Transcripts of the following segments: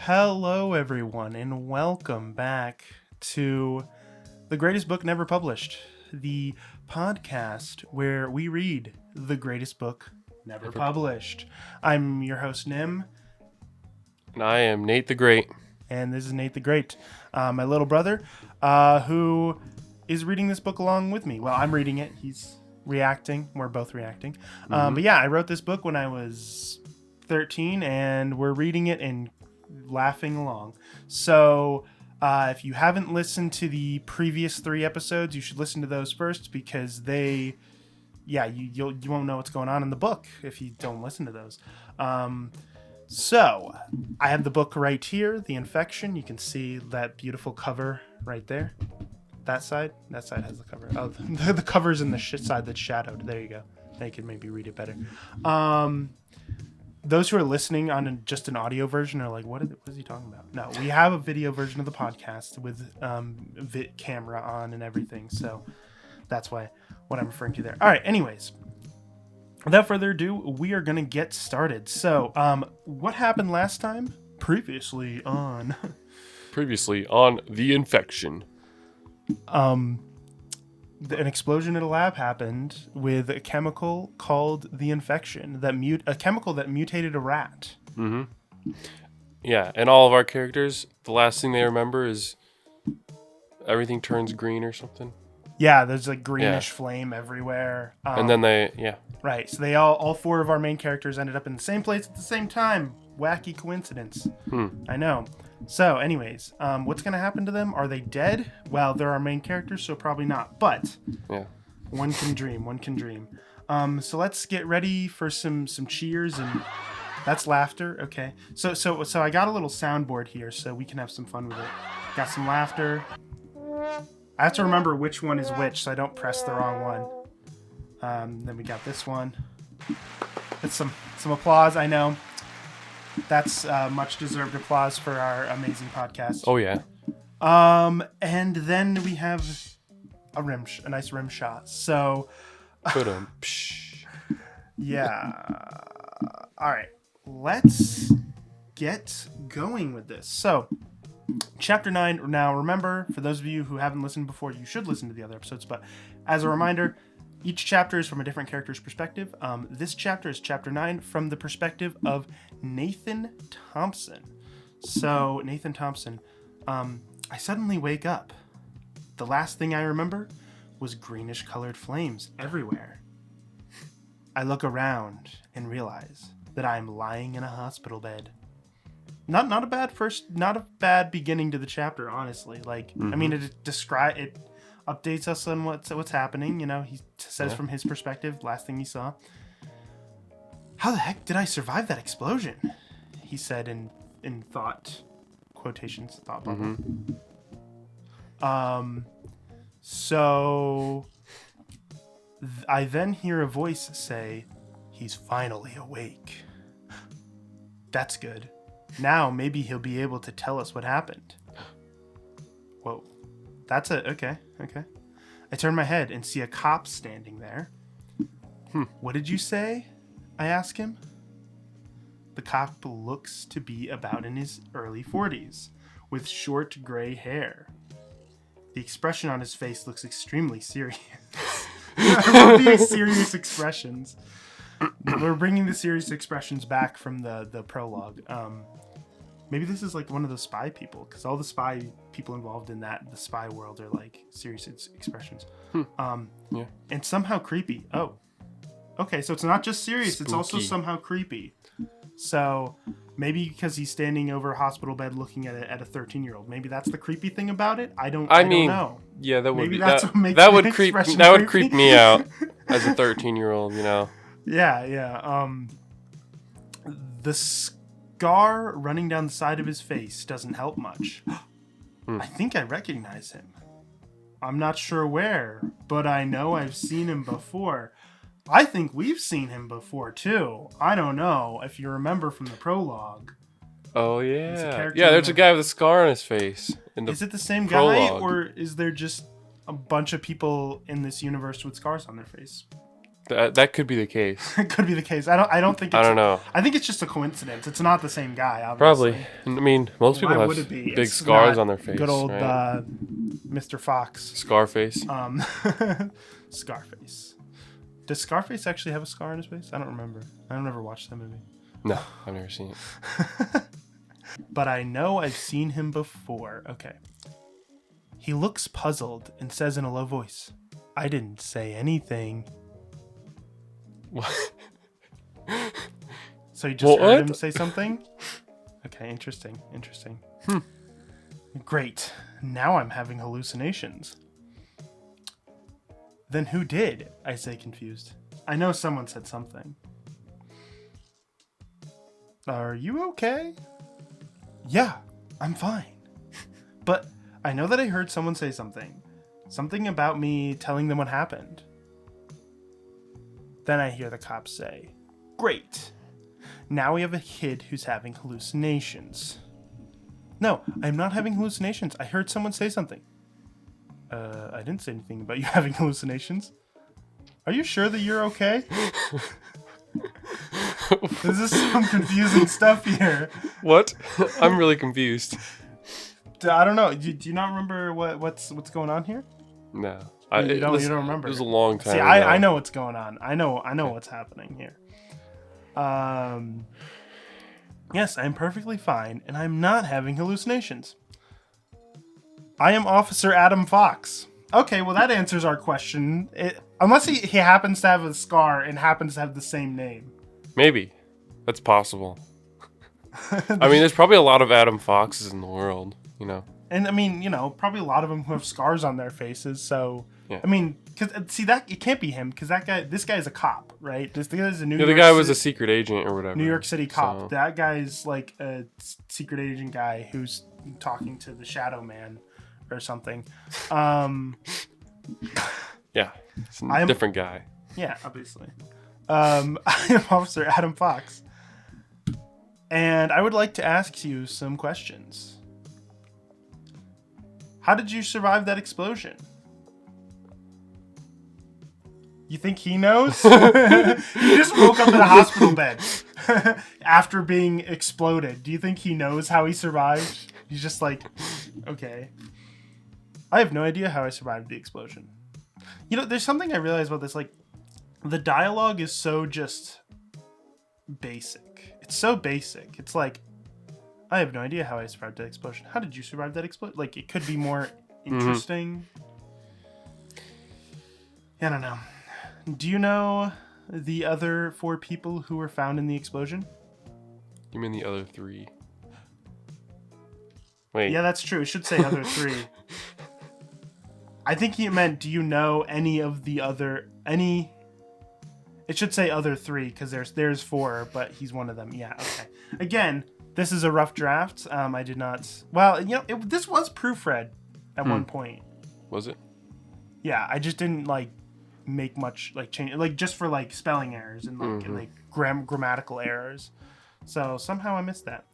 Hello, everyone, and welcome back to The Greatest Book Never Published, the podcast where we read the greatest book never published. I'm your host, Nim. And I am Nate the Great. And this is Nate the Great, my little brother, who is reading this book along with me. Well, I'm reading it. He's reacting. We're both reacting. But yeah, I wrote this book when I was 13, and we're reading it and laughing along. So if you haven't listened to the previous 3 episodes, you should listen to those first because you won't know what's going on in the book if you don't listen to those. So I have the book right here, The Infection. You can see that beautiful cover right there. That side has the cover. Oh, the cover's in the side that's shadowed. There you go. Now you can maybe read it better. Those who are listening on just an audio version are like, what is he talking about? No, we have a video version of the podcast with camera on and everything. So that's what I'm referring to there. All right. Anyways, without further ado, we are going to get started. So what happened last time? Previously on The Infection. An explosion at a lab happened with a chemical called the Infection, a chemical that mutated a rat. Mm-hmm. Yeah, and all of our characters, the last thing they remember is everything turns green or something. Yeah, there's like greenish flame everywhere. And then Right, so they all 4 of our main characters ended up in the same place at the same time. Wacky coincidence. I know. So, anyways, what's going to happen to them? Are they dead? Well, they're our main characters, so probably not. But one can dream. So let's get ready for some cheers, and that's laughter. Okay. So I got a little soundboard here, so we can have some fun with it. Got some laughter. I have to remember which one is which, so I don't press the wrong one. Then we got this one. It's some applause. I know. That's much deserved applause for our amazing podcast. Oh yeah. And then we have a nice rim shot. So yeah. All right. Let's get going with this. So, Chapter 9. Now, remember, for those of you who haven't listened before, you should listen to the other episodes. But as a reminder, each chapter is from a different character's perspective. This chapter is Chapter 9 from the perspective of Nathan Thompson. So, Nathan Thompson, I suddenly wake up. The last thing I remember was greenish-colored flames everywhere. I look around and realize that I'm lying in a hospital bed. Not a bad beginning to the chapter, honestly. Like, I mean, it updates us on what's happening. You know, he says from his perspective, last thing he saw. How the heck did I survive that explosion? He said in thought quotations, thought bubble. So I then hear a voice say, "He's finally awake." That's good. Now maybe he'll be able to tell us what happened. Whoa. That's okay. I turn my head and see a cop standing there. What did you say? I ask him. The cop looks to be about in his early 40s, with short gray hair. The expression on his face looks extremely serious. I love these serious expressions. We're bringing the serious expressions back from the prologue. Maybe this is like one of the spy people, because all the spy people involved in the spy world are like serious expressions. And somehow creepy. Oh, okay. So it's not just serious; Spooky. It's also somehow creepy. So maybe because he's standing over a hospital bed looking at a 13-year-old. Maybe that's the creepy thing about it. I don't know. Yeah, that would maybe be that's what makes that would creep. That would creepy. creep me out as a 13-year-old. You know. Yeah. The scar running down the side of his face doesn't help much. I think I recognize him. I'm not sure where, but I know I've seen him before. I think we've seen him before, too. I don't know if you remember from the prologue. Oh, yeah. Yeah, there's a guy with a scar on his face. Is it the same guy, or is there just a bunch of people in this universe with scars on their face? That could be the case. It could be the case. I don't think it's, I don't know. I think it's just a coincidence. It's not the same guy, obviously. Probably. I mean, most people Why would have it be? big It's scars not on their face. Good old right? Mr. Fox. Scarface. Scarface. Does Scarface actually have a scar on his face? I don't remember. I don't ever watched that movie. No, I've never seen it. But I know I've seen him before. Okay. He looks puzzled and says in a low voice, "I didn't say anything." What? So you just heard What? him say something? Okay, interesting. Great. Now I'm having hallucinations. Then who did? I say, confused. I know someone said something. Are you okay? Yeah, I'm fine. But I know that I heard someone say something. Something about me telling them what happened. Then I hear the cops say, "Great. Now we have a kid who's having hallucinations." No, I'm not having hallucinations. I heard someone say something. I didn't say anything about you having hallucinations. Are you sure that you're okay? This is some confusing stuff here. What? I'm really confused. I don't know. Do you not remember what's going on here? No. You don't remember. It was a long time See, ago. I know what's going on. I know what's happening here. Yes, I'm perfectly fine, and I'm not having hallucinations. I am Officer Adam Fox. Okay, well that answers our question. Unless he happens to have a scar and happens to have the same name. Maybe. That's possible. I mean, there's probably a lot of Adam Foxes in the world, you know. And I mean, probably a lot of them who have scars on their faces. So, Yeah. I mean, see that it can't be him because this guy is a cop, right? This guy is a New York. The guy was a secret agent or whatever. New York City cop. So. That guy's like a secret agent guy who's talking to the Shadow Man or something. Yeah, it's a different guy. Yeah, obviously. I am Officer Adam Fox, and I would like to ask you some questions. How did you survive that explosion? You think he knows? He just woke up in a hospital bed after being exploded. Do you think he knows how he survived? He's just like, okay. I have no idea how I survived the explosion. There's something I realized about this. Like, the dialogue is so just basic. It's so basic. It's like, I have no idea how I survived that explosion. How did you survive that explosion? Like, it could be more interesting. I don't know. Do you know the other 4 people who were found in the explosion? You mean the other 3? Wait. Yeah, that's true. It should say other 3. I think he meant, do you know any of the other... It should say other 3, because there's 4, but he's one of them. Yeah, okay. Again, this is a rough draft. I did not... Well, this was proofread at one point. Was it? Yeah, I just didn't, make much, change... just for, spelling errors and, grammatical errors. So, somehow I missed that.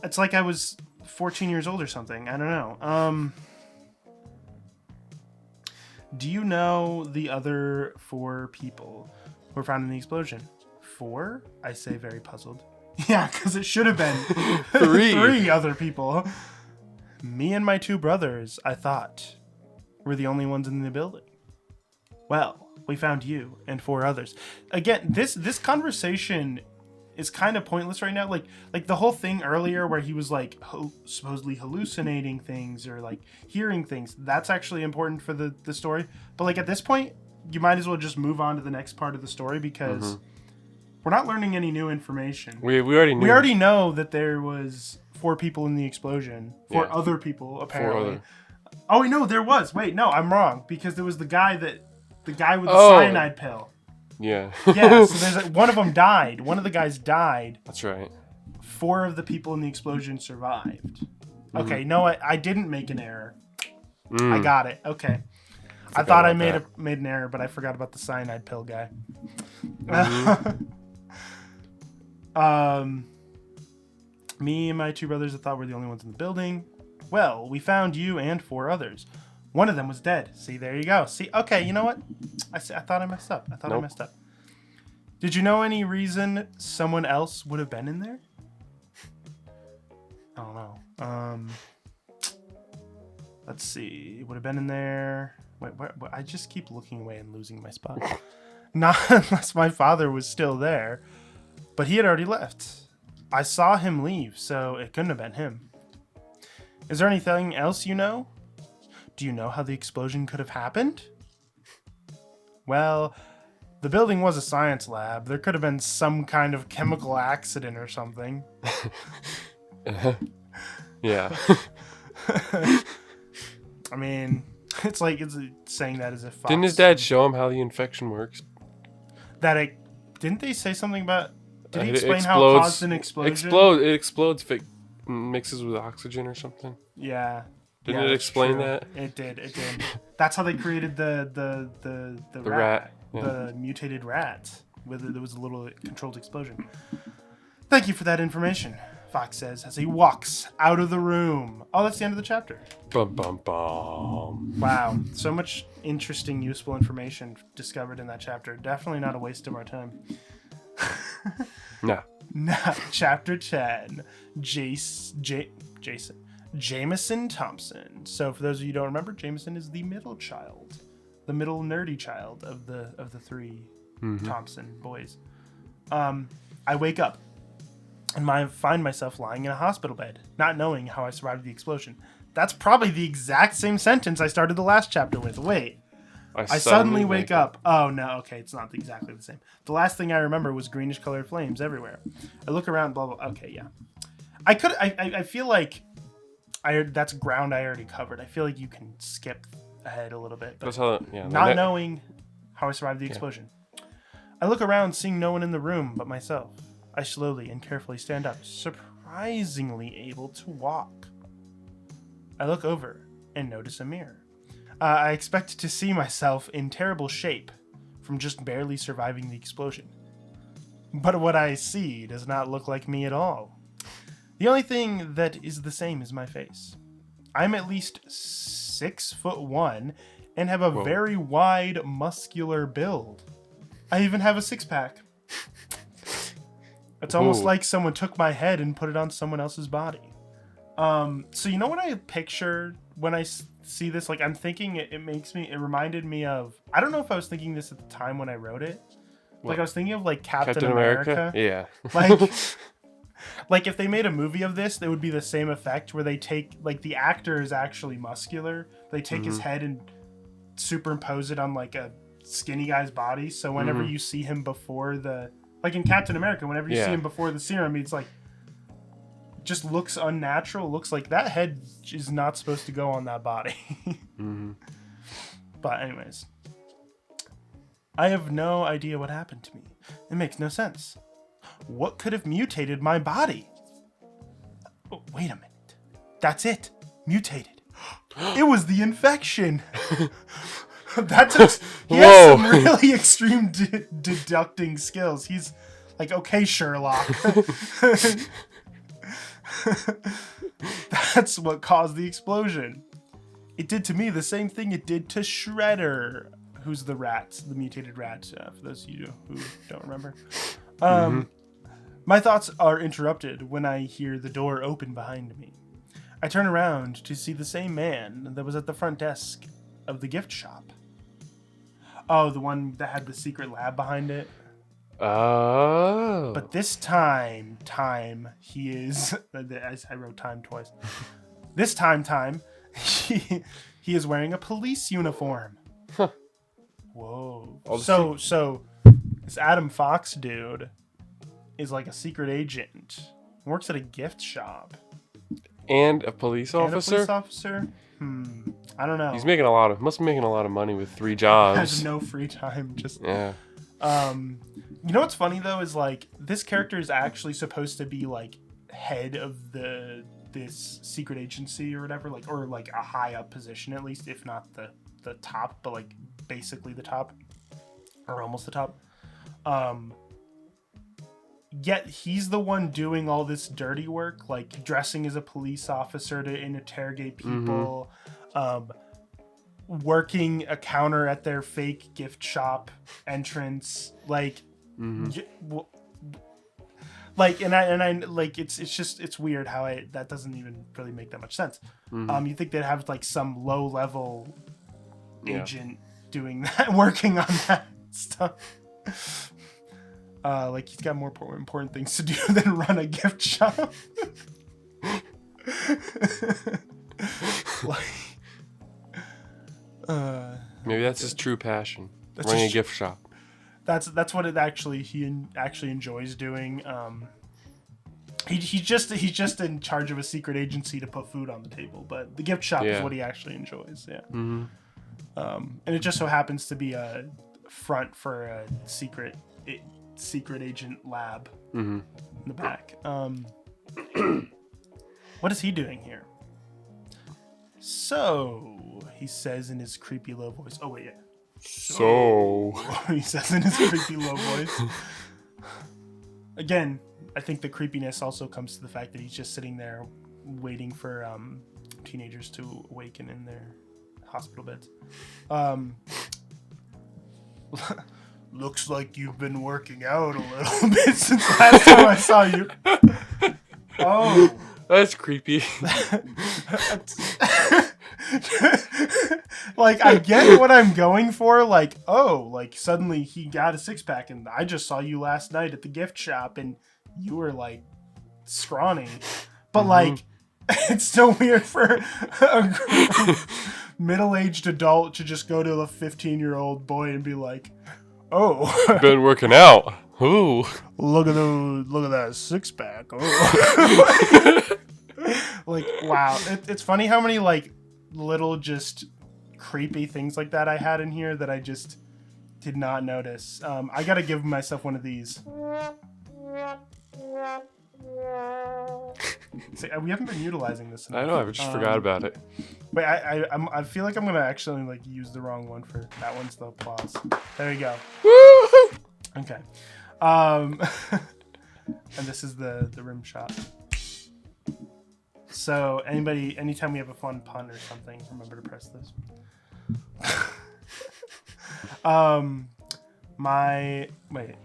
It's like I was 14 years old or something. I don't know. Do you know the other 4 people who were found in the explosion? 4? I say, very puzzled. Yeah, because it should have been 3 other people. Me and my 2 brothers, I thought, were the only ones in the building. Well, we found you and 4 others. Again, this conversation is kind of pointless right now. Like the whole thing earlier where he was supposedly hallucinating things or hearing things. That's actually important for the story. But at this point, you might as well just move on to the next part of the story because we're not learning any new information. We already knew. We already know that there was 4 people in the explosion. 4 other people apparently. Oh no, there was. Wait, no, I'm wrong because there was the guy with the cyanide pill. Yeah. Yeah, so there's one of them died. One of the guys died. That's right. 4 of the people in the explosion survived. Okay, no, I didn't make an error. I got it. Okay. I thought I made an error, but I forgot about the cyanide pill guy. Me and my 2 brothers I thought were the only ones in the building. Well, we found you and 4 others. One of them was dead. See, there you go. See, okay, you know what? I thought I messed up. I messed up. Did you know any reason someone else would have been in there? I don't know. Let's see. It would have been in there. Wait, where, I just keep looking away and losing my spot. Not unless my father was still there. But he had already left. I saw him leave, so it couldn't have been him. Is there anything else you know? Do you know how the explosion could have happened? Well, the building was a science lab. There could have been some kind of chemical accident or something. Yeah. I mean, it's like it's saying that as if Fox... Didn't his dad show him how the infection works? Didn't they say something about... Did he It explain how it caused an explosion? It explodes if it mixes with oxygen or something. Yeah. Didn't it explain that? It did. That's how they created the rat. Yeah. The mutated rat. There was a little controlled explosion. Thank you for that information, Fox says as he walks out of the room. Oh, that's the end of the chapter. Bum, bum, bum. Wow. So much interesting, useful information discovered in that chapter. Definitely not a waste of our time. No. Chapter 10. Jameson Thompson. So for those of you who don't remember, Jameson is the middle child. The middle nerdy child of the three Thompson boys. I wake up and find myself lying in a hospital bed, not knowing how I survived the explosion. That's probably the exact same sentence I started the last chapter with. Wait. I suddenly wake up. Oh, no. Okay, it's not exactly the same. The last thing I remember was greenish colored flames everywhere. I look around, blah, blah. Okay, yeah. I feel like that's ground I already covered. I feel like you can skip ahead a little bit. But not knowing how I survived the explosion. I look around, seeing no one in the room but myself. I slowly and carefully stand up, surprisingly able to walk. I look over and notice a mirror. I expect to see myself in terrible shape from just barely surviving the explosion. But what I see does not look like me at all. The only thing that is the same is my face. I'm at least 6'1" and have a very wide, muscular build. I even have a six-pack. It's almost like someone took my head and put it on someone else's body. So you know what I picture when I see this? Like, I'm thinking it reminded me of, I don't know if I was thinking this at the time when I wrote it. Like, I was thinking of, like, Captain America. Yeah. Like, if they made a movie of this, it would be the same effect where they take, like, the actor is actually muscular. They take his head and superimpose it on, like, a skinny guy's body. So whenever you see him before like in Captain America, whenever you see him before the serum, it's like, just looks unnatural. Looks like that head is not supposed to go on that body. But anyways, I have no idea what happened to me. It makes no sense. What could have mutated my body? Oh, wait a minute. That's it. Mutated. It was the infection. That took. He has some really extreme deducting skills. He's like, okay, Sherlock. That's what caused the explosion. It did to me the same thing it did to Shredder, who's the rat, the mutated rat, for those of you who don't remember. My thoughts are interrupted when I hear the door open behind me. I turn around to see the same man that was at the front desk of the gift shop. Oh, the one that had the secret lab behind it? Oh. But this time, he is... I wrote time twice. This time, he is wearing a police uniform. Huh. Whoa. So this Adam Fox dude is like a secret agent. Works at a gift shop. And a police officer? And a police officer? I don't know. He's must be making a lot of money with 3 jobs. Has no free time. Just yeah. You know what's funny though is like this character is actually supposed to be like head of this secret agency or whatever, like, or like a high up position at least, if not the top, but like basically the top or almost the top. Yet he's the one doing all this dirty work, like dressing as a police officer to interrogate people, working a counter at their fake gift shop entrance, like, like, and I like it's just it's weird how that doesn't even really make that much sense. You think they'd have like some low level agent doing that, working on that stuff. Like he's got more important things to do than run a gift shop. Like, maybe that's his true passion. Running a gift shop. That's what he actually enjoys doing. He's just in charge of a secret agency to put food on the table, but the gift shop is what he actually enjoys. Yeah. And it just so happens to be a front for a secret agent lab in the back. What is he doing here? So he says in his creepy low voice. Oh wait, yeah. So he says in his creepy low voice. Again, I think the creepiness also comes to the fact that he's just sitting there waiting for teenagers to awaken in their hospital beds. Looks like you've been working out a little bit since last time I saw you. Oh. That's creepy. Like, I get what I'm going for. Like, oh, like suddenly he got a six pack, and I just saw you last night at the gift shop, and you were like scrawny. But like, it's still weird for a middle-aged adult to just go to a 15-year-old boy and be like, "Oh, been working out. Ooh, look at that six pack." Oh. Like, wow, it's funny how many like little just creepy things like that I had in here that I just did not notice. I gotta give myself one of these. See, we haven't been utilizing this enough. I know, I just forgot about it. Wait, I feel like I'm gonna actually like use the wrong one for that. One's the applause. There you go. Woo! Okay. And this is the rim shot. So anytime we have a fun pun or something, remember to press this.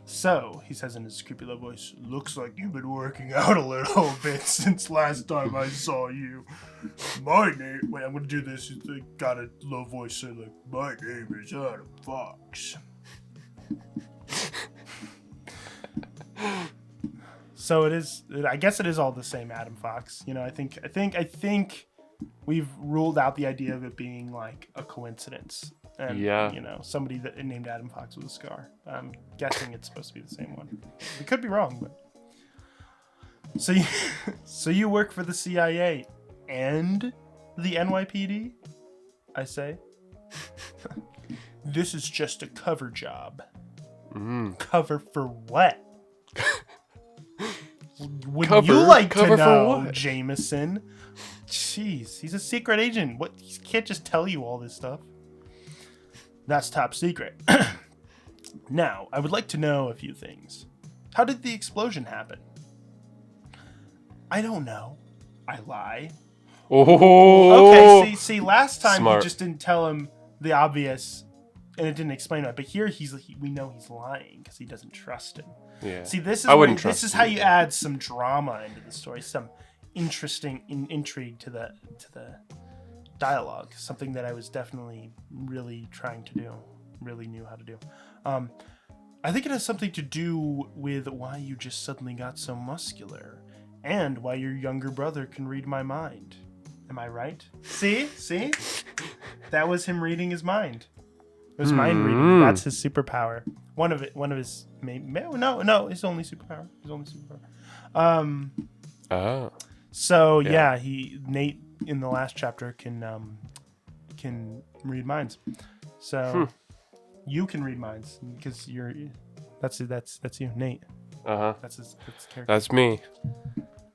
So he says in his creepy low voice, "Looks like you've been working out a little bit since last time I saw you. My name," wait, I'm gonna do this. Got a low voice, say like, "My name is Adam Fox." So it is. I guess it is all the same Adam Fox. You know, I think we've ruled out the idea of it being like a coincidence. And, you know, somebody that named Adam Fox with a scar. I'm guessing it's supposed to be the same one. We could be wrong, but. So you work for the CIA and the NYPD? I say. This is just a cover job. Cover for what? Would you like to know, Jameson? Jeez, he's a secret agent. What? He can't just tell you all this stuff. That's top secret. Now, I would like to know a few things. How did the explosion happen? I don't know. I lie. Oh. Okay, see, last time Smart. he just didn't tell him the obvious, and it didn't explain it. But here we know he's lying because he doesn't trust him. Yeah. See, this is how you add some drama into the story, some interesting intrigue to the dialogue. Something that I was definitely really trying to do, really knew how to do. I think it has something to do with why you just suddenly got so muscular, and why your younger brother can read my mind. Am I right? See, that was him reading his mind. It was mind reading. That's his superpower. One of his no, his only superpower. So yeah, Nate in the last chapter can read minds. So you can read minds because that's you, Nate. That's his character. That's me.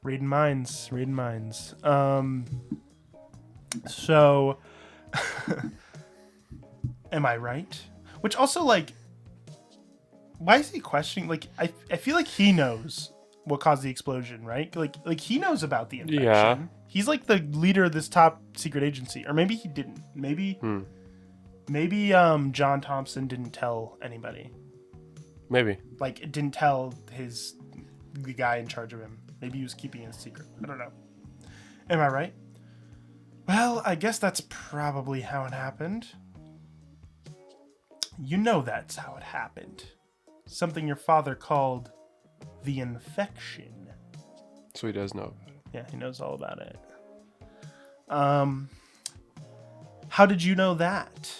Reading minds. So am I right? Which also, like, why is he questioning? Like, I feel like he knows what caused the explosion, right? Like he knows about the infection. Yeah. He's like the leader of this top secret agency, or maybe he didn't. Maybe Maybe John Thompson didn't tell anybody. Maybe. Like, it didn't tell the guy in charge of him. Maybe he was keeping it a secret. I don't know. Am I right? Well, I guess that's probably how it happened. You know that's how it happened. Something your father called the infection. So he does know about it. Yeah, he knows all about it. How did you know that?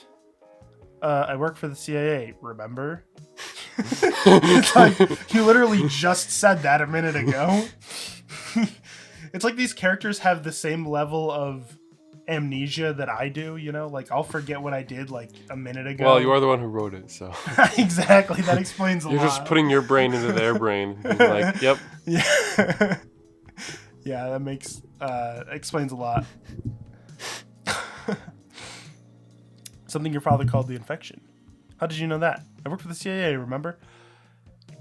I work for the CIA, remember? It's like, you literally just said that a minute ago. It's like these characters have the same level of amnesia that I do, you know? Like, I'll forget what I did, like, a minute ago. Well, you are the one who wrote it, so. Exactly, that explains a lot. You're just putting your brain into their brain. And being like, yep. Yeah. Yeah, that makes, explains a lot. Something your father called the infection. How did you know that? I work for the CIA, remember?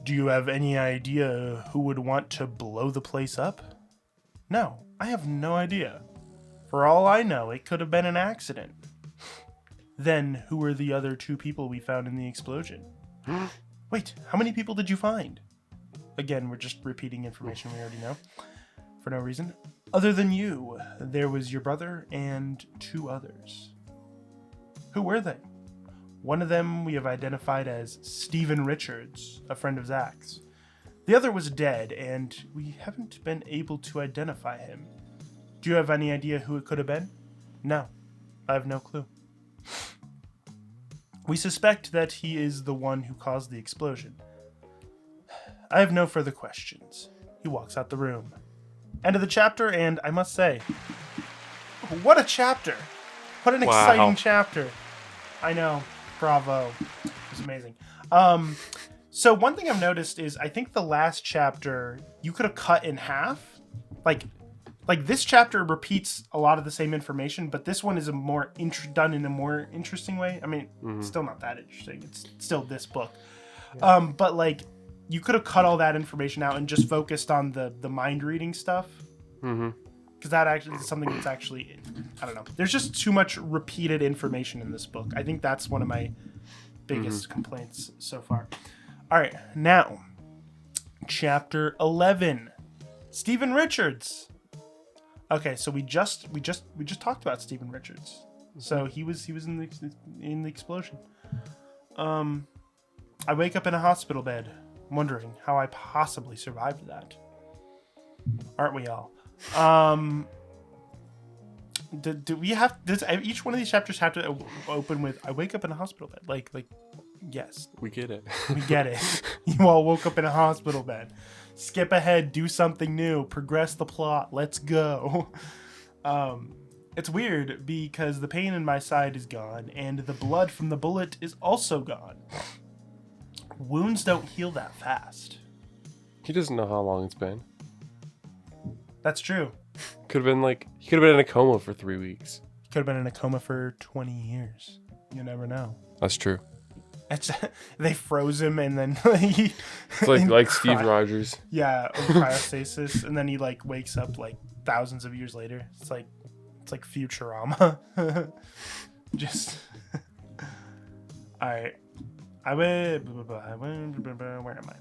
Do you have any idea who would want to blow the place up? No, I have no idea. For all I know, it could have been an accident. Then, who were the other 2 people we found in the explosion? Wait, how many people did you find? Again, we're just repeating information we already know. For no reason. Other than you, there was your brother and 2 others. Who were they? One of them we have identified as Stephen Richards, a friend of Zach's. The other was dead, and we haven't been able to identify him. Do you have any idea who it could have been? No, I have no clue. We suspect that he is the one who caused the explosion. I have no further questions. He walks out the room. End of the chapter, and I must say, what a chapter! What an exciting chapter. I know. Bravo. It was amazing. So one thing I've noticed is I think the last chapter you could have cut in half. Like this chapter repeats a lot of the same information, but this one is a more done in a more interesting way. I mean, it's still not that interesting. It's still this book. Yeah. But like you could have cut all that information out and just focused on the mind reading stuff. Mm-hmm. Because that actually is something that's actually, I don't know. There's just too much repeated information in this book. I think that's one of my biggest complaints so far. All right, now, chapter 11, Stephen Richards. Okay, so we just talked about Stephen Richards. So he was in the explosion. I wake up in a hospital bed, wondering how I possibly survived that. Aren't we all? Do we have, does each one of these chapters have to open with I wake up in a hospital bed? Like yes, we get it. We get it. You all woke up in a hospital bed. Skip ahead, do something new, progress the plot, let's go. It's weird because the pain in my side is gone and the blood from the bullet is also gone. Wounds don't heal that fast. He doesn't know how long it's been. That's true. Could have been like, he could have been in a coma for 3 weeks. He could have been in a coma for 20 years. You never know. That's true. They froze him and then he... It's like Steve Rogers. Yeah, cryostasis. And then he like wakes up like thousands of years later. It's like Futurama. Just... Alright. Where am I?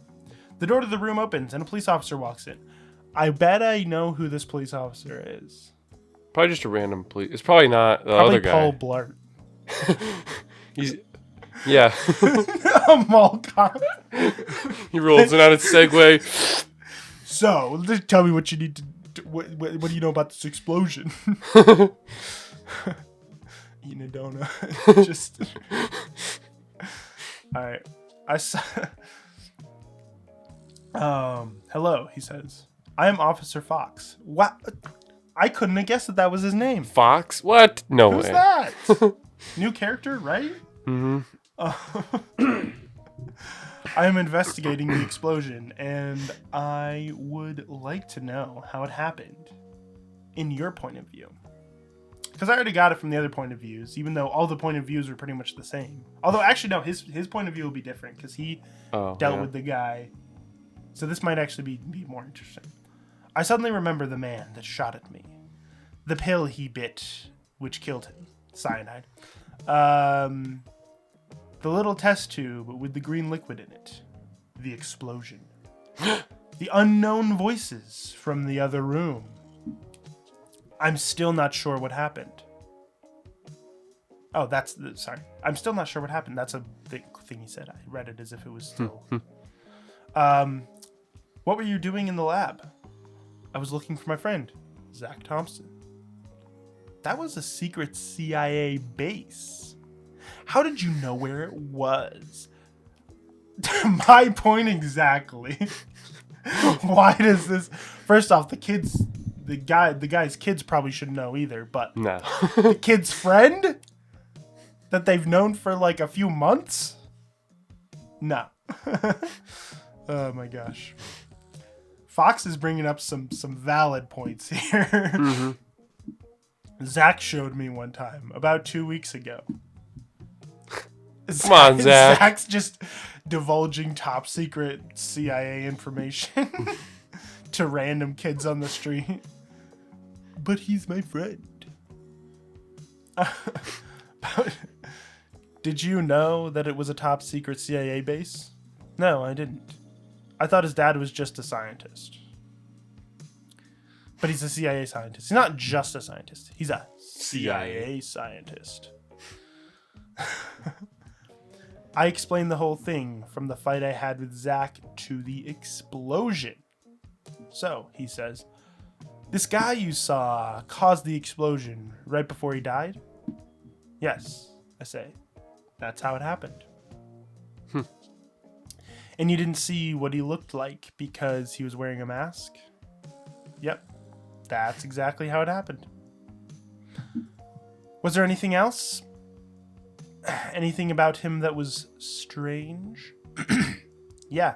The door to the room opens and a police officer walks in. I bet I know who this police officer is. Probably just a random police. It's probably not the other guy. Paul Blart. Yeah. A mall cop. He rolls in on his Segway. So, tell me what you need to do. What do you know about this explosion? Eating a donut. Just... Alright. Hello, he says. I am Officer Fox. What? I couldn't have guessed that was his name. Fox? What? No Who's way. that? New character, right? Mm-hmm. I am investigating the explosion, and I would like to know how it happened in your point of view. Because I already got it from the other point of views, even though all the point of views are pretty much the same. Although, actually, no, his point of view will be different, because he dealt with the guy. So this might actually be more interesting. I suddenly remember the man that shot at me. The pill he bit, which killed him. Cyanide. The little test tube with the green liquid in it. The explosion. The unknown voices from the other room. I'm still not sure what happened. Oh, sorry. I'm still not sure what happened. That's a big thing he said. I read it as if it was still... What were you doing in the lab? I was looking for my friend, Zach Thompson. That was a secret CIA base. How did you know where it was? My point exactly. Why does this... First off, the guy's kids probably shouldn't know either, but No. the kid's friend that they've known for like a few months? No. Oh my gosh. Fox is bringing up some valid points here. Mm-hmm. Zach showed me one time, about 2 weeks ago. Come on, Zach. Zach's just divulging top secret CIA information to random kids on the street. But he's my friend. Did you know that it was a top secret CIA base? No, I didn't. I thought his dad was just a scientist. But he's a CIA scientist. He's not just a scientist. He's a CIA scientist. I explained the whole thing from the fight I had with Zach to the explosion. So, he says, this guy you saw caused the explosion right before he died? Yes, I say. That's how it happened. And you didn't see what he looked like because he was wearing a mask? Yep. That's exactly how it happened. Was there anything else? Anything about him that was strange? Yeah.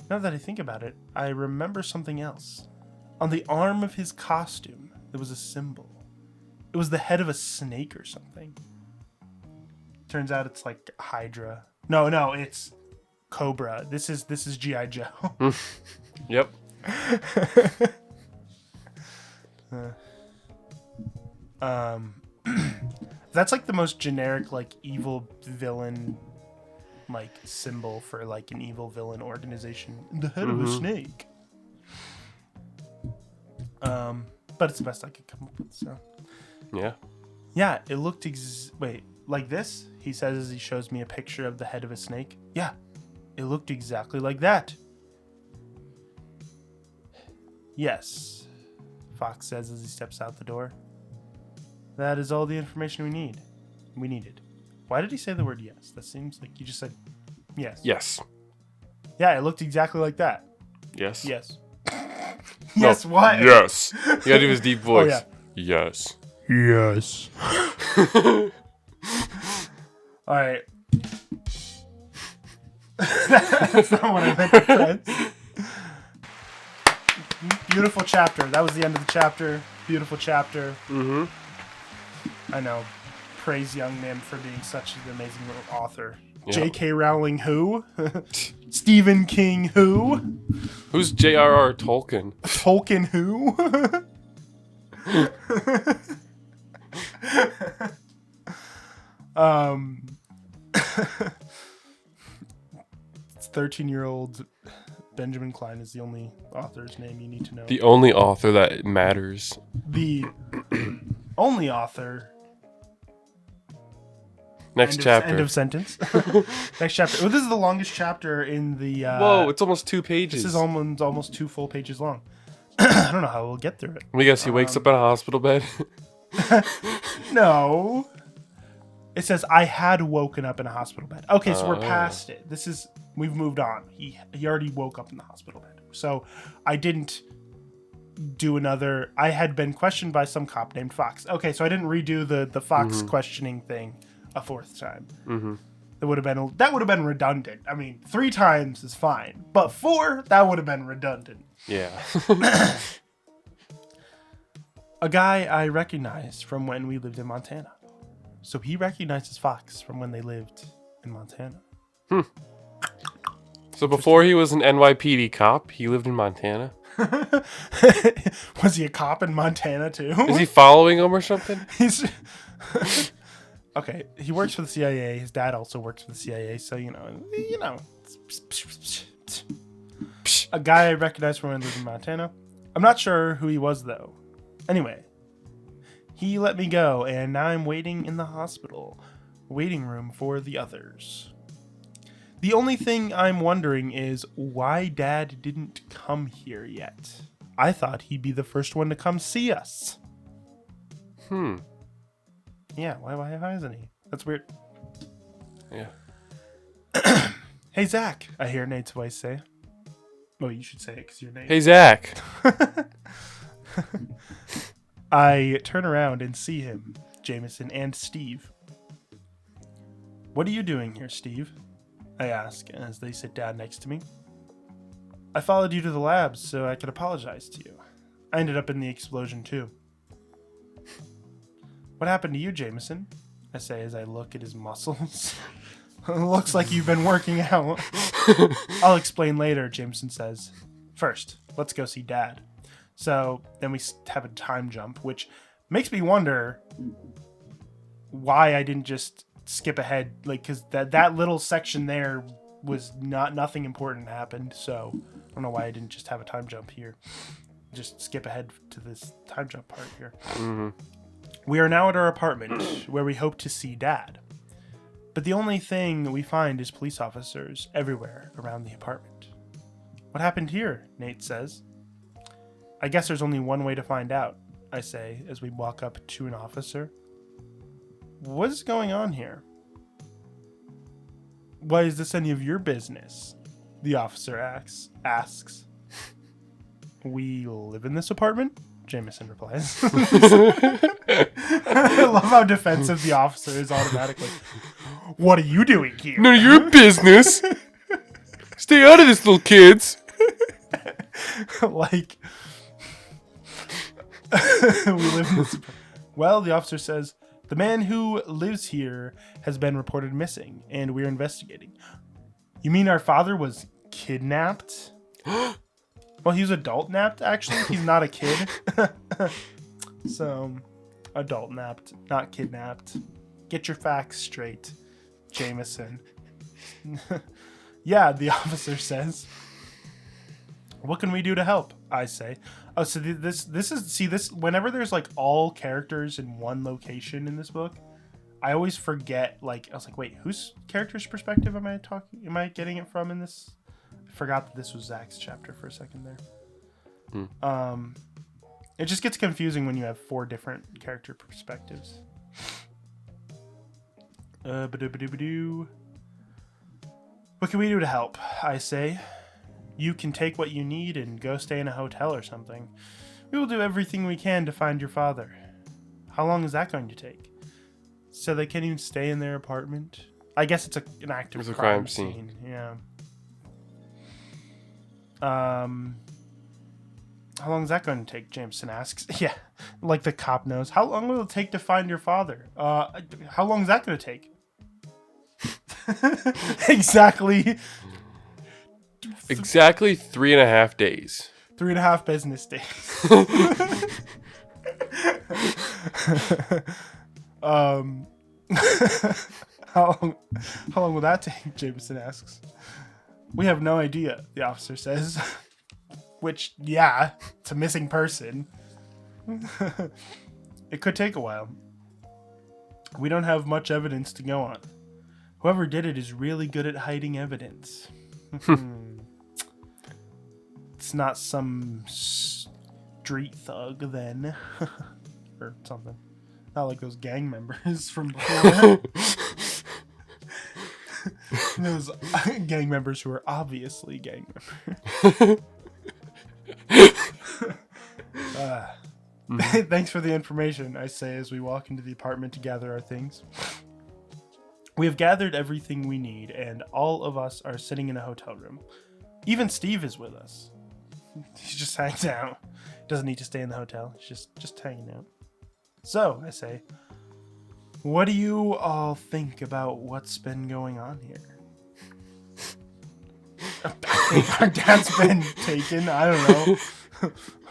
Now that I think about it, I remember something else. On the arm of his costume, there was a symbol. It was the head of a snake or something. Turns out it's like Hydra. No, it's Cobra. This is G.I. Joe. Yep. That's like the most generic like evil villain like symbol for like an evil villain organization. The head of a snake. But it's the best I could come up with. So yeah, it looked wait, like this? He says as he shows me a picture of the head of a snake. Yeah, it looked exactly like that. Yes, Fox says as he steps out the door. That is all the information we needed. Why did he say the word yes? That seems like you just said yes. Yes. Yeah, it looked exactly like that. Yes. Yes. Yes, no. what? Yes. You gotta do his deep voice. Oh, yeah. Yes. Yes. All right. That's not what I meant to say. Beautiful chapter. That was the end of the chapter. Beautiful chapter. Mm-hmm. I know. Praise young man for being such an amazing author. Yeah. J.K. Rowling who? Stephen King who? Who's J.R.R. Tolkien? Tolkien who? It's 13-year-old Benjamin Klein is the only author's name you need to know. The only author that matters. The only author. Next chapter. End of sentence. Next chapter. Oh, this is the longest chapter in the... Whoa, it's almost 2 pages. This is almost 2 full pages long. I don't know how we'll get through it. I guess he wakes up in a hospital bed. No. It says, I had woken up in a hospital bed. Okay, so we're past it. We've moved on. He already woke up in the hospital bed. So I didn't do another... I had been questioned by some cop named Fox. Okay, so I didn't redo the Fox questioning thing a 4th time. Mm-hmm. That would have been redundant. I mean, 3 times is fine, but 4, that would have been redundant. Yeah. A guy I recognized from when we lived in Montana. So he recognizes Fox from when they lived in Montana. So before he was an NYPD cop, he lived in Montana? Was he a cop in Montana too? Is he following him or something? Okay, he works for the CIA. His dad also works for the CIA, so you know. A guy I recognize from when I lived in Montana. I'm not sure who he was though. Anyway, he let me go, and now I'm waiting in the hospital waiting room for the others. The only thing I'm wondering is why Dad didn't come here yet. I thought he'd be the first one to come see us. Yeah, why isn't he? That's weird. Yeah. Hey, Zach, I hear Nate's voice say. Oh, you should say it because you're Nate. Hey, Zach. I turn around and see him, Jameson, and Steve. What are you doing here, Steve? I ask as they sit down next to me. I followed you to the labs so I could apologize to you. I ended up in the explosion too. What happened to you, Jameson? I say as I look at his muscles. Looks like you've been working out. I'll explain later, Jameson says. First, let's go see Dad. So then we have a time jump, which makes me wonder why I didn't just skip ahead, like, because that little section there was nothing important happened. So I don't know why I didn't just have a time jump here. Just skip ahead to this time jump part here. Mm-hmm. We are now at our apartment where we hope to see Dad. But the only thing we find is police officers everywhere around the apartment. What happened here? Nate says. I guess there's only one way to find out, I say as we walk up to an officer. What is going on here? Why is this any of your business? The officer asks. We live in this apartment? Jameson replies. I love how defensive the officer is automatically. What are you doing here? None of your business. Stay out of this, little kids. Like, we live in this. Well, the officer says, the man who lives here has been reported missing, and we're investigating. You mean our father was kidnapped? Well, he was adult napped, actually. He's not a kid. So, adult napped, not kidnapped. Get your facts straight, Jameson. Yeah, the officer says. What can we do to help? I say. Oh, so this is whenever there's like all characters in one location in this book, I always forget, like, I was like, wait, whose character's perspective am I getting it from in this? I forgot that this was Zach's chapter for a second there. It just gets confusing when you have 4 different character perspectives. What can we do to help? I say. You can take what you need and go stay in a hotel or something. We will do everything we can to find your father. How long is that going to take? So they can't even stay in their apartment? I guess it's an active crime scene. Yeah. How long is that going to take? Jameson asks. Yeah, like the cop knows. How long will it take to find your father? How long is that going to take? Exactly 3.5 days. 3.5 business days. How long will that take? Jameson asks. We have no idea, the officer says. Which, yeah, it's a missing person. It could take a while. We don't have much evidence to go on. Whoever did it is really good at hiding evidence. It's not some street thug, then. Or something. Not like those gang members from before. Those gang members who are obviously gang members. Thanks for the information, I say as we walk into the apartment to gather our things. We have gathered everything we need, and all of us are sitting in a hotel room. Even Steve is with us. He just hangs out. Doesn't need to stay in the hotel. He's just hanging out. So, I say, what do you all think about what's been going on here? I think our dad's been taken. I don't know.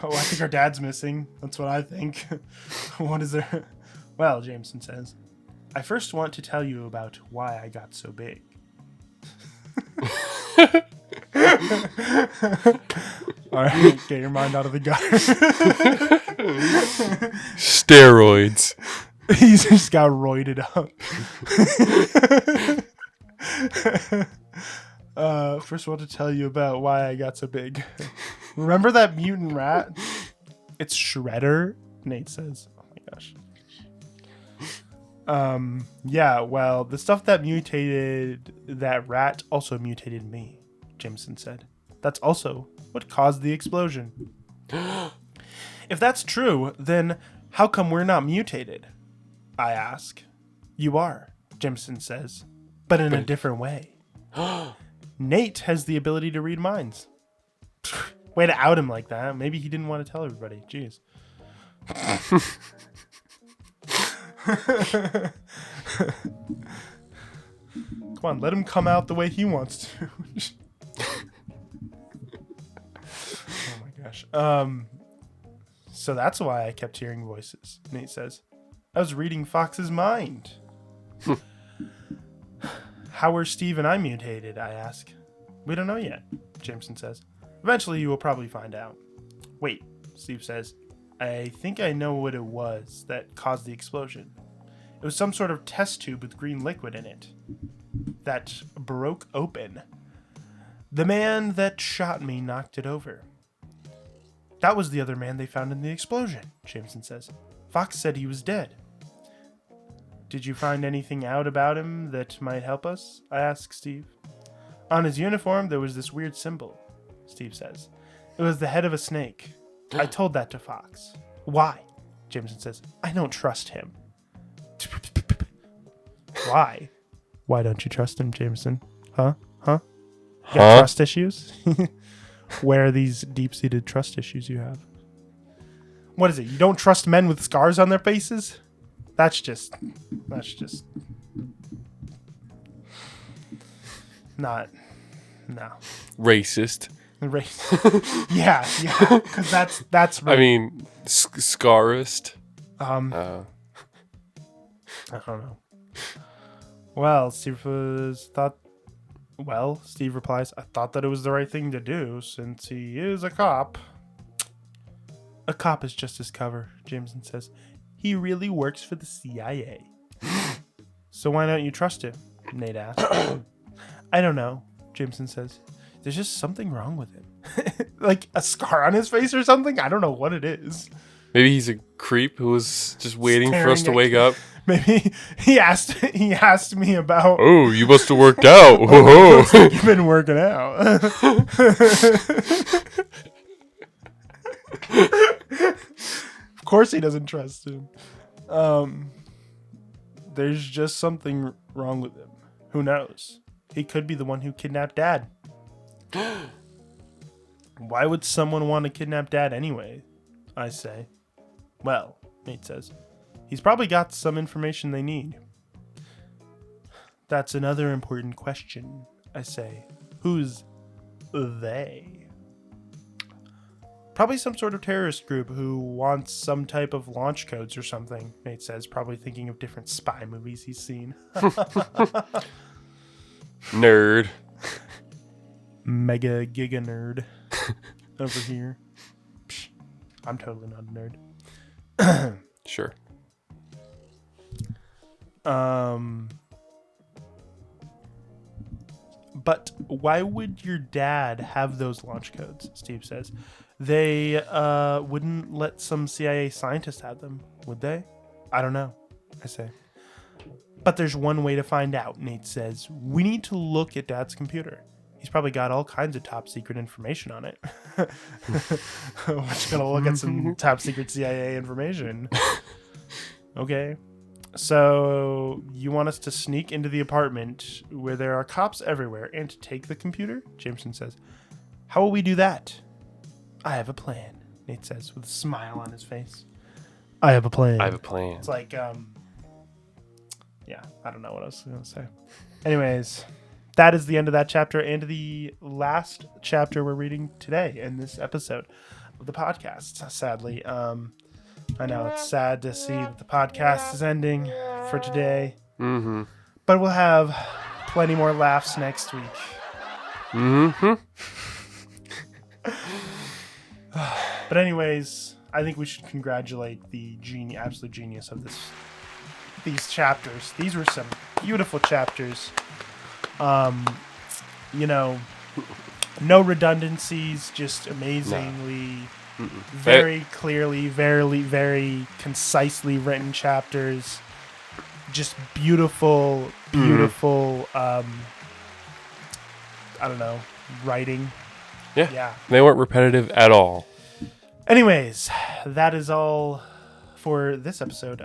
Oh, I think our dad's missing. That's what I think. What is there? Well, Jameson says, I first want to tell you about why I got so big. All right, get your mind out of the gutter. Steroids. He's just got roided up. First, I want to tell you about why I got so big. Remember that mutant rat? It's Shredder, Nate says. Oh my gosh. Yeah, well, the stuff that mutated that rat also mutated me, Jameson said. That's also what caused the explosion. If that's true, then how come we're not mutated? I ask. You are, Jameson says, but in a different way. Nate has the ability to read minds. Way to out him like that. Maybe he didn't want to tell everybody. Jeez. Come on, let him come out the way he wants to. Oh my gosh. So that's why I kept hearing voices, Nate says. I was reading Fox's mind. How are Steve and I mutated, I ask. We don't know yet, Jameson says. Eventually you will probably find out. Wait, Steve says. I think I know what it was that caused the explosion. It was some sort of test tube with green liquid in it that broke open. The man that shot me knocked it over. That was the other man they found in the explosion, Jameson says. Fox said he was dead. Did you find anything out about him that might help us? I ask Steve. On his uniform, there was this weird symbol, Steve says. It was the head of a snake. I told that to Fox. Why? Jameson says. I don't trust him. Why? Why don't you trust him, Jameson? Huh? You got trust issues? Where are these deep-seated trust issues you have? What is it? You don't trust men with scars on their faces? That's just not, no. Racist. Yeah, because that's right. I mean, scarist. I don't know. Well, Steve replies, I thought that it was the right thing to do since he is a cop. A cop is just his cover, Jameson says. He really works for the CIA. So why don't you trust him? Nate asks. I don't know, Jameson says. There's just something wrong with him. Like a scar on his face or something? I don't know what it is. Maybe he's a creep who was just waiting for us to wake up. Maybe he asked me about. Oh, you must have worked out. Looks like you've been working out. Of course he doesn't trust him. There's just something wrong with him. Who knows? He could be the one who kidnapped Dad. Why would someone want to kidnap Dad anyway? I say. Well, Nate says. He's probably got some information they need. That's another important question, I say. Who's they? Probably some sort of terrorist group who wants some type of launch codes or something, Nate says, probably thinking of different spy movies he's seen. Nerd. Mega giga nerd over here. Psh, I'm totally not a nerd. Sure. But why would your dad have those launch codes? Steve says. They wouldn't let some CIA scientist have them, would they? I don't know, I say. But there's one way to find out, Nate says. We need to look at Dad's computer. He's probably got all kinds of top secret information on it. We're just gonna look at some top secret CIA information. Okay. So you want us to sneak into the apartment where there are cops everywhere and to take the computer? Jameson says. How will we do that? I have a plan, Nate says with a smile on his face. I have a plan. It's like, yeah, I don't know what I was going to say. Anyways, that is the end of that chapter and the last chapter we're reading today in this episode of the podcast, sadly. I know it's sad to see that the podcast is ending for today. Mm-hmm. But we'll have plenty more laughs next week. Mm-hmm. But anyways, I think we should congratulate the absolute genius of these chapters. These were some beautiful chapters. You know, no redundancies, just amazingly, very clearly, very concisely written chapters. Just beautiful, I don't know, writing. Yeah. They weren't repetitive at all. Anyways, that is all for this episode.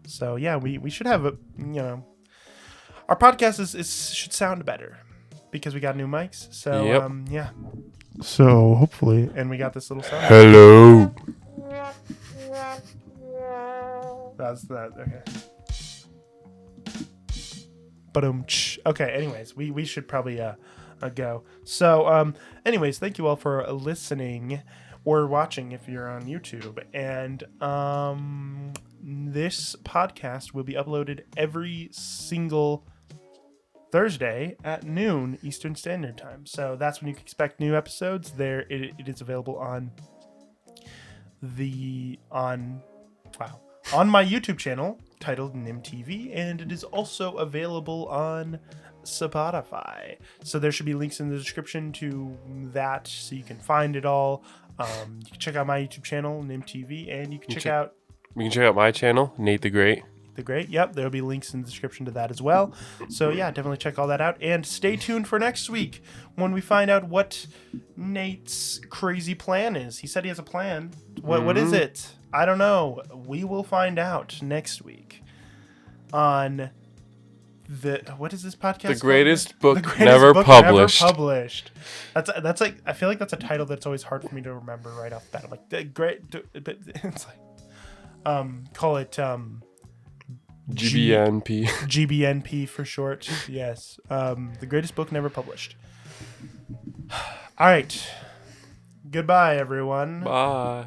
So yeah, we should have our podcast should sound better because we got new mics. So yeah. So hopefully, and we got this little sound. Hello. That's that. Okay. Okay. Anyways, we should probably go. So anyways, thank you all for listening or watching if you're on YouTube. And this podcast will be uploaded every single Thursday at noon Eastern Standard Time. So that's when you can expect new episodes. It is available on my YouTube channel titled NimTV, and it is also available on Spotify. So there should be links in the description to that, so you can find it all. You can check out my YouTube channel, NimTV, and you can check out my channel, Nate the Great. Yep, there'll be links in the description to that as well. So yeah, definitely check all that out, and stay tuned for next week when we find out what Nate's crazy plan is. He said he has a plan. What is it? I don't know. We will find out next week on what is this podcast? The greatest book book never published. That's like, I feel like that's a title that's always hard for me to remember right off the bat. I'm like, it's like call it GBNP. GBNP for short. Yes. The greatest book never published. All right. Goodbye, everyone. Bye.